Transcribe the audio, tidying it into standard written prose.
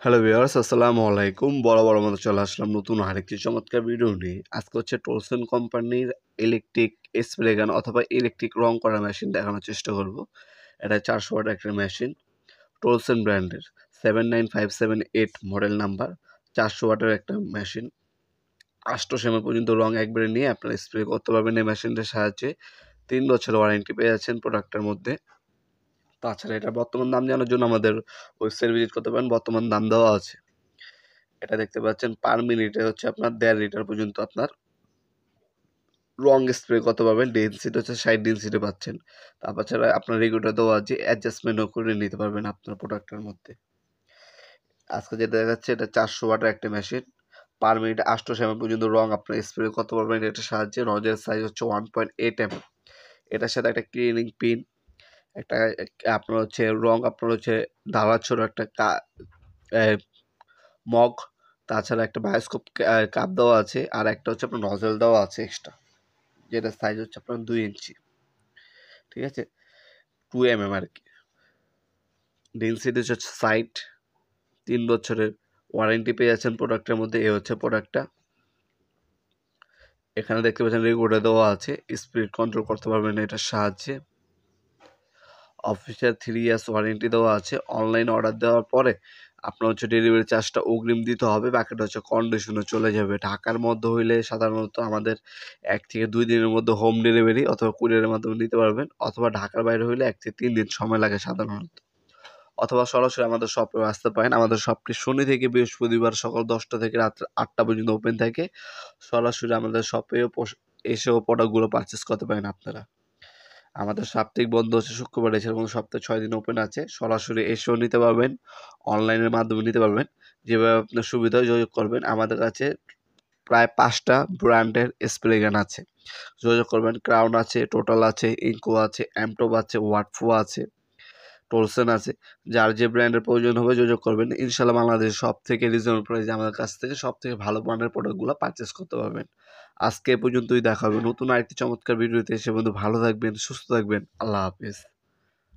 Hello viewers, আসসালামু আলাইকুম। বড় মতো চলে আসলাম নতুন আরেকটি চমৎকার ভিডিও নিয়ে। আজকে হচ্ছে টোলসন কোম্পানির ইলেকট্রিক স্প্রে গান অথবা ইলেকট্রিক রং করা মেশিন দেখানোর চেষ্টা করব। এটা 400 ওয়াটের একটা মেশিন, টোলসন ব্র্যান্ডের 79578 মডেল নাম্বার, 400 ওয়াটের একটা মেশিন। 800 এমএল পর্যন্ত রং একবারে নিয়ে আপনারা স্প্রে করতে পারবেন এই মেশিনটার সাহায্যে। 3 বছরের ওয়ারেন্টি পেয়ে যাচ্ছেন প্রোডাক্টের মধ্যে। তাছাড়া এটার বর্তমান দাম জানার জন্য আমাদের ওয়েবসাইট ভিজিট করতে পারেন, বর্তমান দাম দেওয়া আছে। এটা দেখতে পাচ্ছেন পার মিনিটে হচ্ছে আপনার 1.5 লিটার পর্যন্ত আপনার রং স্প্রে করতে পারবেন। ডেনসিটি হচ্ছে 60 ডেনসিটি পাচ্ছেন। তারপর ছাড়া আপনার রেগুলেটর দেওয়া আছে, অ্যাডজাস্টমেন্টও করে নিতে পারবেন আপনার প্রোডাক্টের মধ্যে। আজকে যেটা দেখাচ্ছে এটা 400 ওয়াটের একটা মেশিন। পার মিনিটে 800 এমএল পর্যন্ত রং আপনার স্প্রে করতে পারবেন এটার সাহায্যে। নজের সাইজ হচ্ছে 1.8 এমএল। এটার সাথে একটা ক্লিনিং পিন, একটা আপনার হচ্ছে রং আপনার হচ্ছে ঢালার ছোট একটা মগ, তাছাড়া একটা বায়োস্কোপ কাপ দেওয়া আছে, আর একটা হচ্ছে আপনার নজেল দেওয়া আছে এক্সট্রা, যেটা সাইজ হচ্ছে আপনার 2 ইঞ্চি। ঠিক আছে, 2 mm আর কি। ডেনসিটি হচ্ছে 60, 3 বছরের ওয়ারেন্টি পেয়ে যাচ্ছেন প্রোডাক্টের মধ্যে। এ হচ্ছে প্রোডাক্টটা। এখানে দেখতে পাচ্ছেন রেগুলেটর দেওয়া আছে, স্পিড কন্ট্রোল করতে পারবেন এটার সাহায্যে। অফিসিয়াল 3 ইয়ার্স ওয়ারেন্টি দেওয়া আছে। অনলাইন অর্ডার দেওয়ার পরে আপনার হচ্ছে ডেলিভারি চার্জটা অগ্রিম দিতে হবে, বাকিটা হচ্ছে কন্ডিশনে চলে যাবে। ঢাকার মধ্যে হইলে সাধারণত আমাদের 1 থেকে 2 দিনের মধ্যে হোম ডেলিভারি অথবা কুরিয়ারের মাধ্যমে নিতে পারবেন, অথবা ঢাকার বাইরে হইলে 1 থেকে 3 দিন সময় লাগে সাধারণত। অথবা সরাসরি আমাদের শপেও আসতে পারেন। আমাদের শপটি শনি থেকে বৃহস্পতিবার সকাল 10টা থেকে রাত 8টা পর্যন্ত ওপেন থাকে। সরাসরি আমাদের শপেও এসেও প্রোডাক্টগুলো পারচেস করতে পারেন আপনারা। আমাদের সাপ্তাহিক বন্ধ হচ্ছে শুক্রবার, এছাড়া কোনো সপ্তাহে 6 দিন ওপেন আছে। সরাসরি এসেও নিতে পারবেন, অনলাইনের মাধ্যমে নিতে পারবেন। যেভাবে আপনার সুবিধা হয় যোগাযোগ করবেন। আমাদের কাছে প্রায় 5টা ব্র্যান্ডের স্প্রে গান আছে, যোগাযোগ করবেন। ক্রাউন আছে, টোটাল আছে, ইনকো আছে, অ্যামটপ আছে, ওয়াটফো আছে, টোলসন আছে। যার যে ব্র্যান্ডের প্রয়োজন হবে যোগাযোগ করবেন। ইনশাল্লাহ বাংলাদেশের সব থেকে রিজনেবল প্রাইসে আমাদের কাছ থেকে সব থেকে ভালো ব্র্যান্ডের প্রোডাক্টগুলো পারচেস করতে পারবেন। আজকে এ পর্যন্তই, দেখা হবে নতুন আরেকটি চমৎকার ভিডিওতে। সে বন্ধু ভালো থাকবেন, সুস্থ থাকবেন। আল্লাহ হাফিজ।